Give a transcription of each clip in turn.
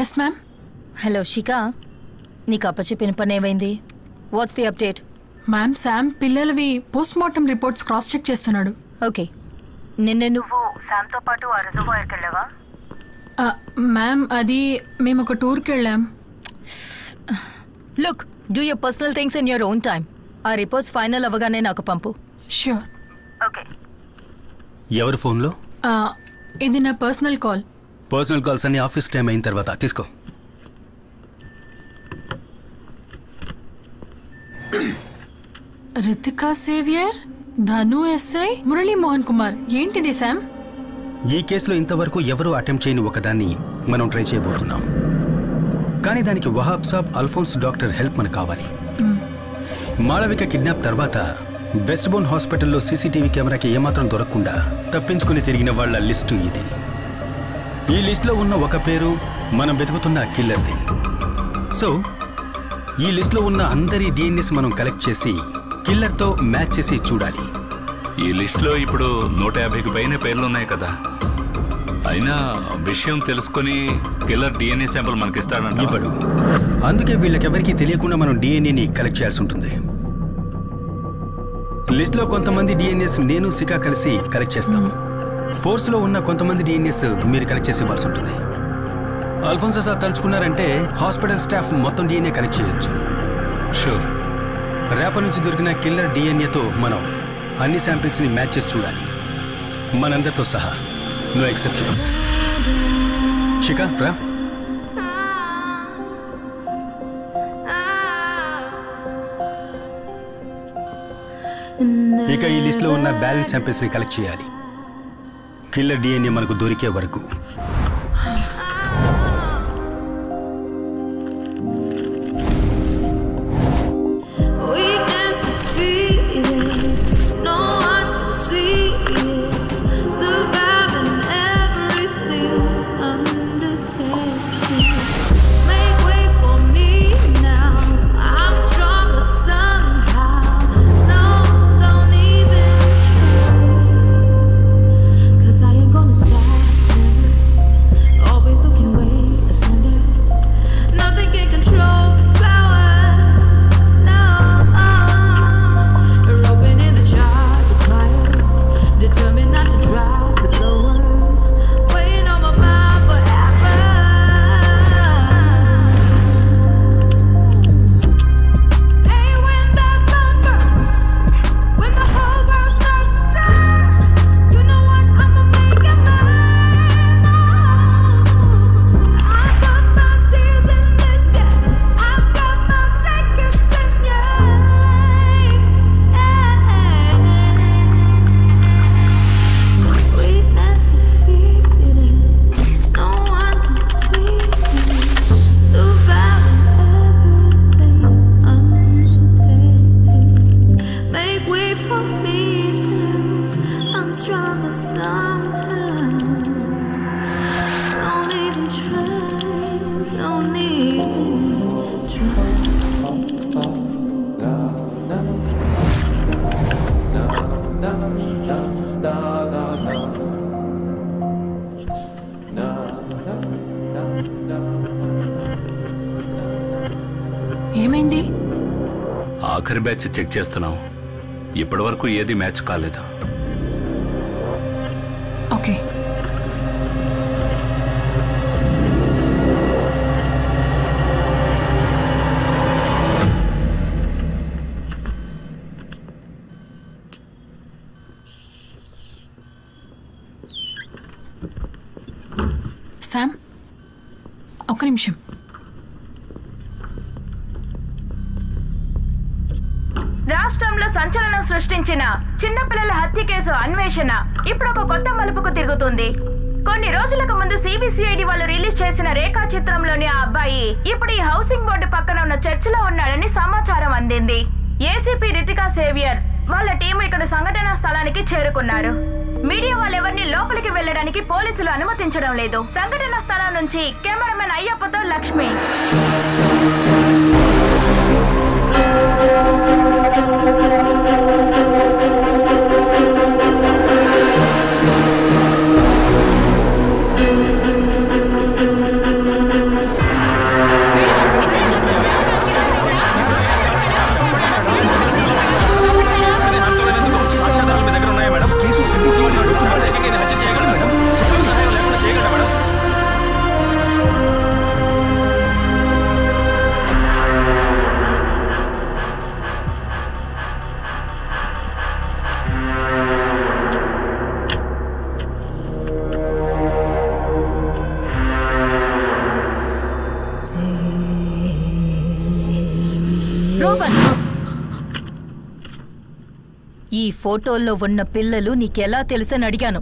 Yes ma'am. Hello శిఖా, నీకు అప్పచెప్పిన పని ఏమైంది? What's the update? Ma'am, Sam పిల్లలవి post mortem reports cross check చేస్తున్నాడు. ఓకే, నిన్న నువ్వు శామ్తో పాటు ఆ రిజర్వాయర్కి వెళ్ళావా? మ్యామ్, అది మేము ఒక టూర్కి వెళ్ళాం. Look, do your personal things in your own time. ఆ రిపోర్ట్స్ ఫైనల్ అవ్వగానే నాకు పంపు. ష్యూర్. ఓకే. ఎవరి ఫోన్లో? ఇది నా పర్సనల్ కాల్. పర్సనల్ కాల్స్ అన్ని ఆఫీస్ టైం అయిన తర్వాత తీసుకో. రితికా సేవియర్, ధను ఎస్ఐ, మురళీ మోహన్ కుమార్. ఏంటిది శామ్? ఈ కేసులో ఇంతవరకు ఎవరూ అటెంప్ట్ చేయని ఒకదాన్ని మనం ట్రై చేయబోతున్నాం. కానీ దానికి వహాబ్ సాబ్, అల్ఫోన్స్ డాక్టర్ హెల్ప్ మనకు కావాలి. మాళవిక కిడ్నాప్ తర్వాత వెస్ట్ బోన్ హాస్పిటల్లో సీసీటీవీ కెమెరాకి ఏమాత్రం దొరకకుండా తప్పించుకుని తిరిగిన వాళ్ల లిస్టు ఇది. ఈ లిస్టులో ఉన్న ఒక పేరు మనం వెతుకుతున్న కిల్లర్ది. సో ఈ లిస్టులో ఉన్న అందరి డిఎన్ఎస్ మనం కలెక్ట్ చేసి కిల్లర్తో మ్యాచ్ చేసి చూడాలి. ఈ లిస్టులో ఇప్పుడు 150కి పైన పేర్లున్నాయి కదా. అయినా విషయం తెలుసుకుని కిల్లర్ డిఎన్ఏ శాంపుల్ మనకిస్తాడంట. ఇప్పుడు అందుకే వీళ్ళకెవరికీ తెలియకుండా మనం డిఎన్ఏని కలెక్ట్ చేయాల్సి ఉంటుంది. లిస్టులో కొంతమంది డిఎన్ఎస్ నేను శిఖా కలిసి కలెక్ట్ చేస్తాం. ఫోర్స్లో ఉన్న కొంతమంది డిఎన్ఎస్ మీరు కలెక్ట్ చేసి ఇవ్వాల్సి ఉంటుంది. అల్ఫోన్సో సార్ తలుచుకున్నారంటే హాస్పిటల్ స్టాఫ్ మొత్తం డిఎన్ఏ కలెక్ట్ చేయొచ్చు. షూర్. రేపటి నుంచి దొరికిన కిల్లర్ డిఎన్ఏతో మనం అన్ని శాంపిల్స్ని మ్యాచ్ చేసి చూడాలి, మనందరితో సహా. No exceptions. శిఖా రా. ఇక ఈ లిస్ట్లో ఉన్న బ్యాలెన్స్ శాంపిల్స్ని కలెక్ట్ చేయాలి, కిల్లర్ డిఎన్ఏ మనకు దొరికే వరకు. ఏమైంది? ఆఖరి బ్యాచ్ చెక్ చేస్తున్నాం. ఇప్పటి వరకు ఏది మ్యాచ్ కాలేదు. ఓకే. శామ్, ఒక్క నిమిషం. రాష్ట్రంలో సంచలనం సృష్టించిన చిన్నపిల్లల హత్య కేసు అన్వేషణ ఇప్పుడు ఒక కొత్త మలుపుకు తిరుగుతుంది. కొన్ని రోజులకు ముందు సిబిసిఐడి వాళ్ళు రిలీజ్ చేసిన రేఖా చిత్రంలోని ఆ అబ్బాయి ఇప్పుడు ఈ హౌసింగ్ బోర్డు పక్కన ఉన్న చర్చిలో ఉన్నాడని సమాచారం అందింది. ఏసీపీ రితికా సేవియర్ వాళ్ళ టీం ఇక్కడ సంఘటనా స్థలానికి చేరుకున్నారు. మీడియా వాళ్ళెవరిని లోపలికి వెళ్లడానికి పోలీసులు అనుమతించడం లేదు. సంఘటనా స్థలం నుంచి కెమెరామెన్ అయ్యప్పతో లక్ష్మి. ఈ ఫోటోల్లో ఉన్న పిల్లలు నీకెలా తెలుసని అడిగాను.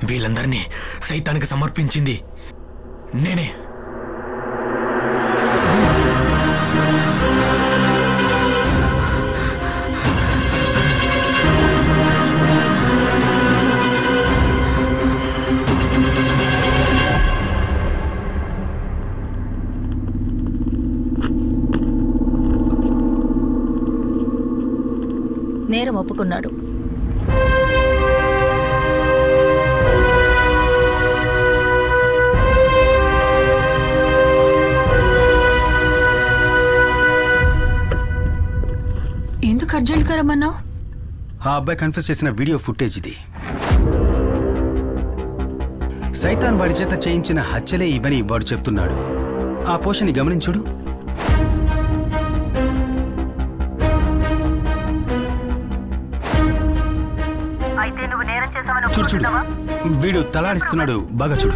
వీళ్ళందరినీ సైతానికి సమర్పించింది నేనే. నేరం ఒప్పుకున్నాడు. ఎందుకు అర్జెంట్గా రమ్మన్నావు? ఆ అబ్బాయి కన్ఫెస్ చేసిన వీడియో ఫుటేజ్ ఇది. సైతాన్ వాడి చేత చేయించిన హత్యలే ఇవని వాడు చెప్తున్నాడు. ఆ పోషని గమనించుడు. చూడు చూడు, వీడు తలాడిస్తున్నాడు. బాగా చూడు.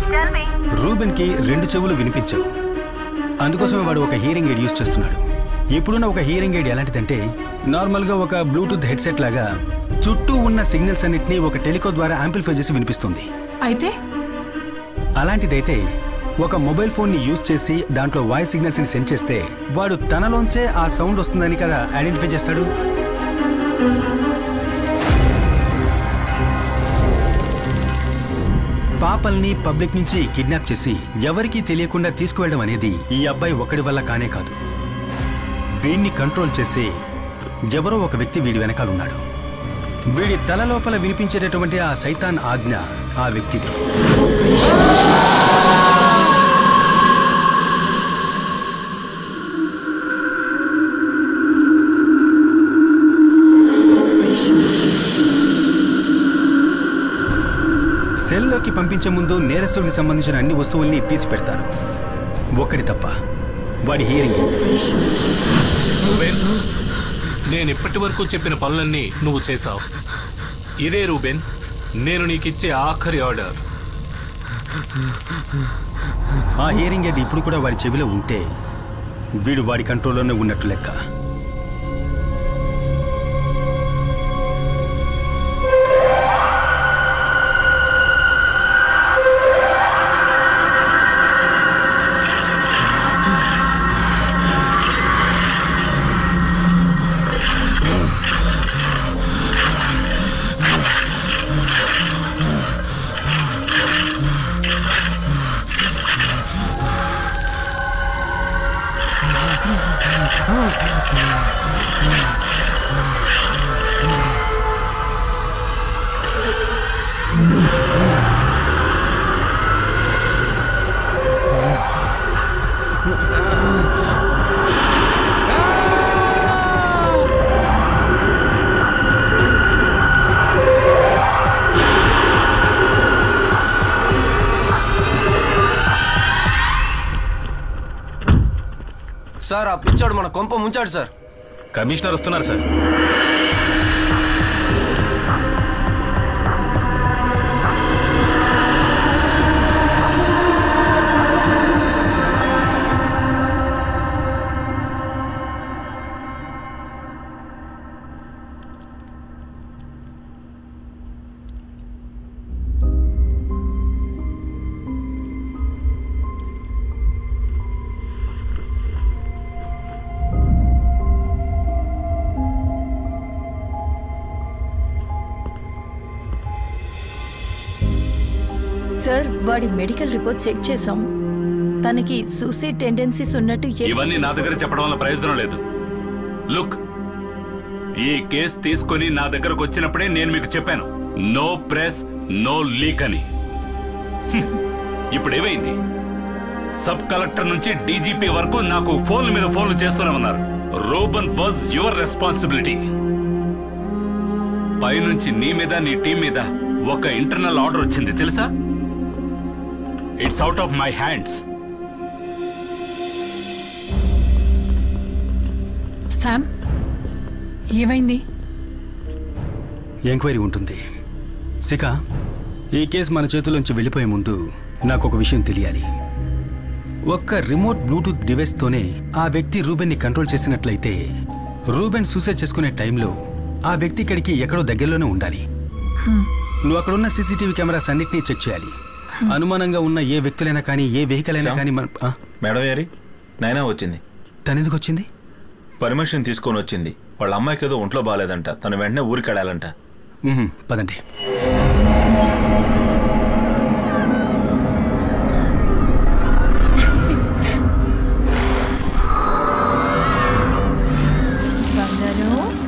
రూబెన్ కి 2 చెవులు వినిపించవు. అందుకోసమే వాడు ఒక హియరింగ్ ఎయిడ్ యూజ్ చేస్తున్నాడు. ఇప్పుడున్న ఒక హియరింగ్ ఎయిడ్ ఎలాంటిదంటే నార్మల్గా ఒక బ్లూటూత్ హెడ్సెట్ లాగా చుట్టూ ఉన్న సిగ్నల్స్ అన్నిటినీ ఒక టెలికో ద్వారా యాంప్లిఫై చేసి వినిపిస్తుంది. అయితే అలాంటిదైతే ఒక మొబైల్ ఫోన్ని యూజ్ చేసి దాంట్లో వాయిస్ సిగ్నల్స్ని సెండ్ చేస్తే వాడు తనలోంచే ఆ సౌండ్ వస్తుందని కదా ఐడెంటిఫై చేస్తాడు. పాపల్ని పబ్లిక్ నుంచి కిడ్నాప్ చేసి ఎవరికీ తెలియకుండా తీసుకువెళ్ళడం అనేది ఈ అబ్బాయి ఒక్కడి వల్ల కానే కాదు. వీడిని కంట్రోల్ చేసే ఎవరో ఒక వ్యక్తి వీడి వెనకాలన్నాడు. వీడి తల లోపల వినిపించేటటువంటి ఆ సైతాన్ ఆజ్ఞ ఆ వ్యక్తిది. సెల్లోకి పంపించే ముందు నేరస్తుడికి సంబంధించిన అన్ని వస్తువుల్ని తీసి పెడతారు, ఒక్కడి తప్ప, వాడి హియరింగ్. రూబెన్, నేను ఇప్పటి వరకు చెప్పిన పనులన్నీ నువ్వు చేశావు. ఇదే రూబెన్, నేను నీకిచ్చే ఆఖరి ఆర్డర్. ఆ హియరింగ్ ఎయిడ్ ఇప్పుడు కూడా వాడి చెవిలో ఉంటే వీడు వాడి కంట్రోల్లోనే ఉన్నట్టు లెక్క. సార్, ఆ పిచ్చోడు మన కొంప ముంచాడు సార్. కమిషనర్ వస్తున్నారు సార్. సార్, వాడి మెడికల్ రిపోర్ట్ చెక్ చేశాం. తనకి సూసైడ్ టెండెన్సీస్ ఉన్నట్టు ఇవన్నీ నా దగ్గర చెప్పడం వల్ల ప్రయోజనం లేదు. లుక్, ఈ కేసు తీసుకొని నా దగ్గరకు వచ్చినప్పుడే నేను మీకు చెప్పాను, నో ప్రెస్ నో లీక్ అని. ఇప్పుడు ఏమైంది? సబ్ కలెక్టర్ నుంచి డీజీపీ వరకు నాకు ఫోన్ల మీద ఫోన్లు చేస్తూనే ఉన్నారు. Reuben was your responsibility. పైనుంచి నీ మీద నీ టీం మీద ఒక ఇంటర్నల్ ఆర్డర్ వచ్చింది తెలుసా? It's out of my hands. Sam, ఏమైంది? ఎంక్వైరీ ఉంటుంది. శిఖ, ఈ కేసు మన చేతుల్లోంచి వెళ్ళిపోయే ముందు నాకు ఒక విషయం తెలియాలి. ఒక్క రిమోట్ బ్లూటూత్ డివైస్తోనే ఆ వ్యక్తి రూబెన్ని కంట్రోల్ చేసినట్లయితే రూబెన్ సూసైడ్ చేసుకునే టైంలో ఆ వ్యక్తి ఇక్కడికి ఎక్కడో దగ్గరలోనే ఉండాలి. నువ్వు అక్కడున్న సీసీటీవీ కెమెరాస్ అన్నిటినీ చెక్ చేయాలి. అనుమానంగా ఉన్న ఏ వ్యక్తులైనా కానీ ఏ వెహికల్ అయినా కానీ మేడం గారి నైనా వచ్చింది. తనెందుకు వచ్చింది? పర్మిషన్ తీసుకొని వచ్చింది. వాళ్ళ అమ్మాయికి ఏదో ఒంట్లో బాగాలేదంట, తను వెంటనే ఊరికి వెళ్ళాలంట. పదండి.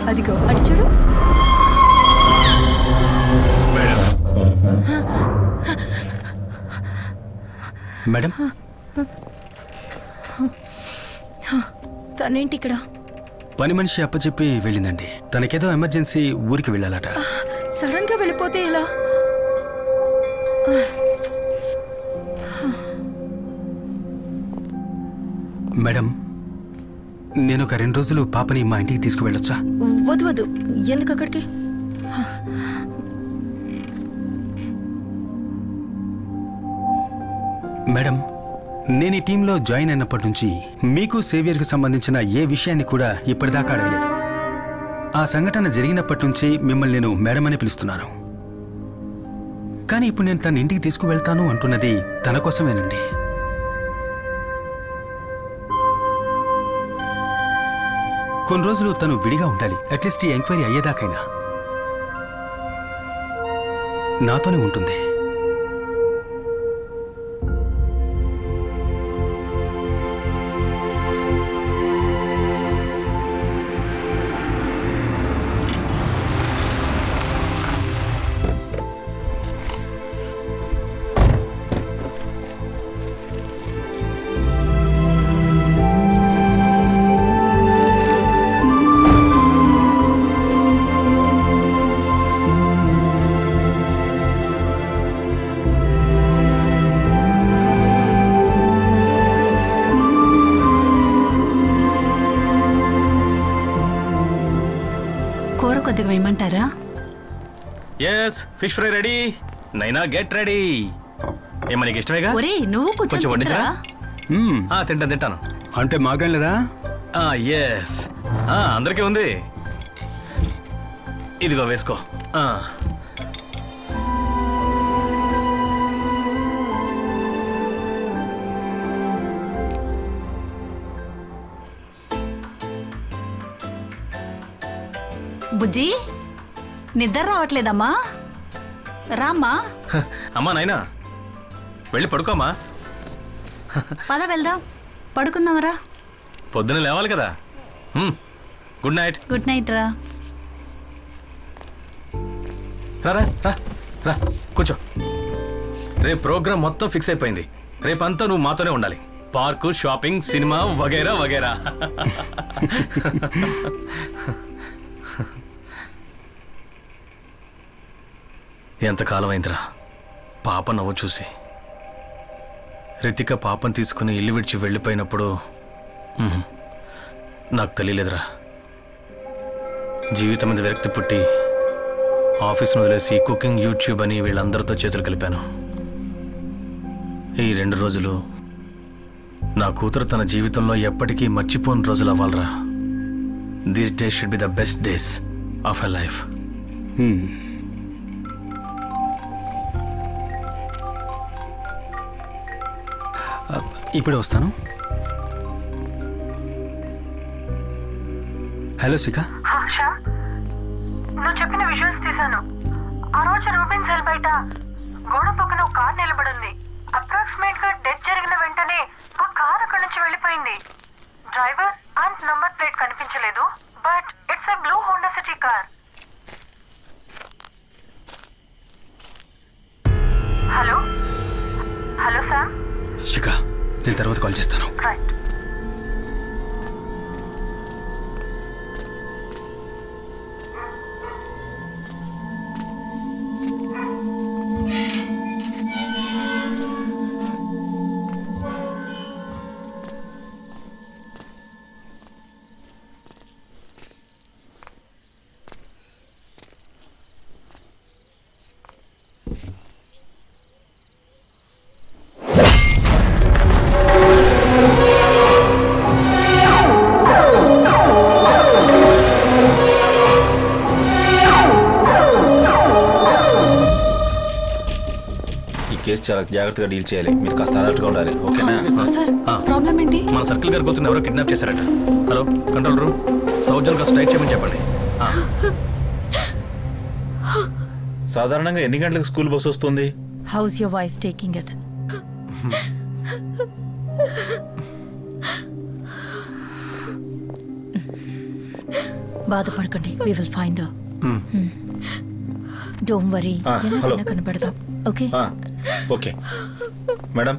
అదిగో అటు చూడు. మేడం తనేంటి ఇక్కడ? పని మనిషి అప్పచెప్పి వెళ్ళిందండి. తనకేదో ఎమర్జెన్సీ ఊరికి వెళ్ళాలట. సడన్ గా వెళ్ళిపోతే ఎలా? మేడం నేను ఒక 2 రోజులు పాపని మా ఇంటికి తీసుకువెళ్ళొచ్చా? వద్దు. ఎందుకు అక్కడికి? మేడం నేను ఈ టీంలో జాయిన్ అయినప్పటి నుంచి మీకు సేవియర్కి సంబంధించిన ఏ విషయాన్ని కూడా ఇప్పటిదాకా అడగలేదు. ఆ సంఘటన జరిగినప్పటి నుంచి మిమ్మల్ని నేను మేడం అని పిలుస్తున్నాను. కానీ ఇప్పుడు నేను తన ఇంటికి తీసుకువెళ్తాను అంటున్నది తన కోసమేనండి. కొన్ని రోజులు తను విడిగా ఉండాలి. అట్లీస్ట్ ఈ ఎంక్వైరీ అయ్యేదాకైనా నాతోనే ఉంటుంది. కొద్దిగా వేయమంటారా? Yes, fish fry ready. Naina get ready. ఏమన్నా నీకు ఇష్టమేగా? ఒరేయ్ నువ్వు కొంచెం వండించరా? తింటాను. అంటే మాకేం లేదా? ఎస్, అందరికీ ఉంది. ఇదిగో వేసుకో. బుజ్జి నిద్ర రావట్లేదమ్మా? రామ్మా. అమ్మా నైనా వెళ్ళి పడుకోమ్మా. పద వెళ్దాం, పడుకుందాంరా. పొద్దున లేవాలి కదా. Good night. గుడ్ నైట్ రా. రా కూర్చో. రేపు ప్రోగ్రామ్ మొత్తం ఫిక్స్ అయిపోయింది. రేపంతా నువ్వు మాతోనే ఉండాలి. పార్కు, షాపింగ్, సినిమా వగైరా వగైరా. ఎంతకాలం అయిందిరా పాప నవ్వు చూసి. రితిక పాపను తీసుకుని ఇల్లు విడిచి వెళ్ళిపోయినప్పుడు నాకు తెలియలేదురా. జీవితం మీద విరక్తి పుట్టి ఆఫీస్ను వదిలేసి కుకింగ్, యూట్యూబ్ అని వీళ్ళందరితో చేతులు కలిపాను. ఈ 2 రోజులు నా కూతురు తన జీవితంలో ఎప్పటికీ మర్చిపోని రోజులు అవ్వాలరా. This day should be the best days of her life. ఇప్పుడే వస్తాను. హలో శిఖ. నువ్వు చెప్పిన విజువల్స్ తీశాను. ఆ రోజు రూబెన్ సెల్ బయట గోడ పక్కన ఒక కార్ నిలబడింది. అప్రాక్సిమేట్ గా డెత్ జరిగిన వెంటనే ఆ కార్ అక్కడి నుంచి వెళ్ళిపోయింది. డ్రైవర్ అండ్ నంబర్ ప్లేట్ కనిపించలేదు, but it's a blue Honda City car. Hello hello Sam. Shikha, నేను తర్వాత కాల్ చేస్తాను. రైట్. చాలా జాగ్రత్తగా డీల్ చేయాలి. మీరు కాస్త అలర్ట్గా ఉండాలి, ఓకేనా? సార్ ప్రాబ్లం ఏంటి? మన సర్కిల్ గారి కూతురు ఎవరో కిడ్నాప్ చేశారట. Hello control room, south zone గా స్ట్రైట్ చేయమని చెప్పండి. సాధారణంగా ఎన్ని గంటలకు స్కూల్ బస్ వస్తుంది? How's your wife taking it? బాధపడకండి, we will find her. Don't worry, hello కనపడదాం. Okay okay madam,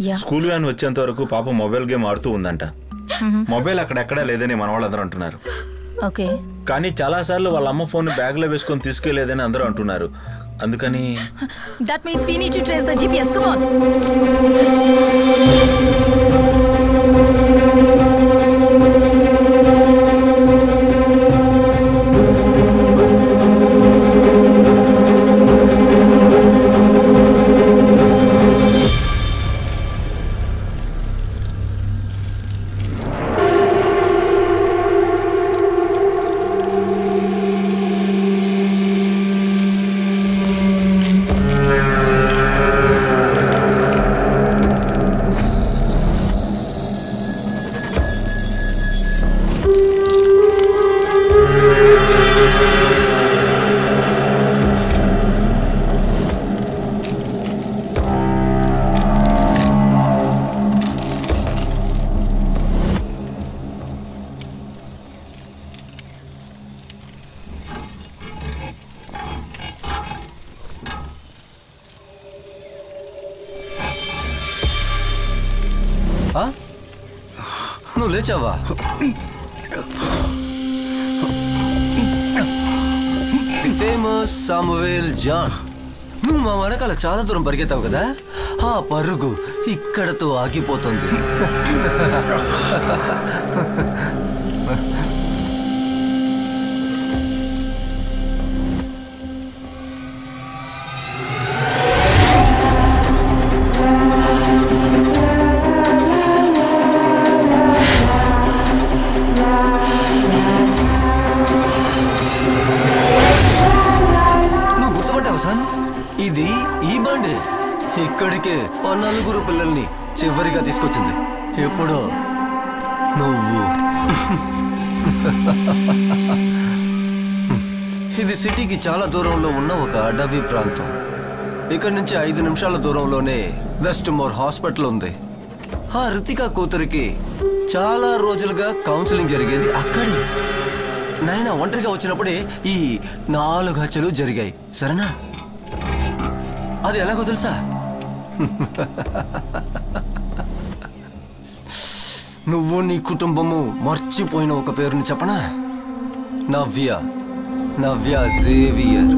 yeah. School van వచ్చేంత వరకు పాప మొబైల్ గేమ్ ఆడుతూ ఉందంట. మొబైల్ అక్కడెక్కడా లేదని మన వాళ్ళందరూ అంటున్నారు. ఓకే, కానీ చాలా సార్లు వాళ్ళ అమ్మ ఫోన్ బ్యాగ్ లో వేసుకొని తీసుకెళ్లేదని అందరూ అంటున్నారు. అందుకని that means we need to trace the GPS. Come on. నువ్వు లేచావా? Famous Samuel John. నువ్వు మా వెనకాల చాలా దూరం పరిగెత్తావు కదా, ఆ పరుగు ఇక్కడతో ఆగిపోతుంది. ఇది ఈ బండి ఇక్కడికే ఆ 4 పిల్లల్ని చివరిగా తీసుకొచ్చింది. ఎప్పుడో నువ్వు. ఇది సిటీకి చాలా దూరంలో ఉన్న ఒక అడవి ప్రాంతం. ఇక్కడ నుంచి 5 నిమిషాల దూరంలోనే వెస్ట్ మోర్ హాస్పిటల్ ఉంది. ఆ రితికా కూతురికి చాలా రోజులుగా కౌన్సిలింగ్ జరిగేది అక్కడే. నాయన ఒంటరిగా వచ్చినప్పుడే ఈ 4 హత్యలు జరిగాయి. సరేనా? అది ఎలాగో తెలుసా? నువ్వు నీ కుటుంబము మర్చిపోయిన ఒక పేరుని చెప్పనా? నవ్య. నవ్య జేవియర్.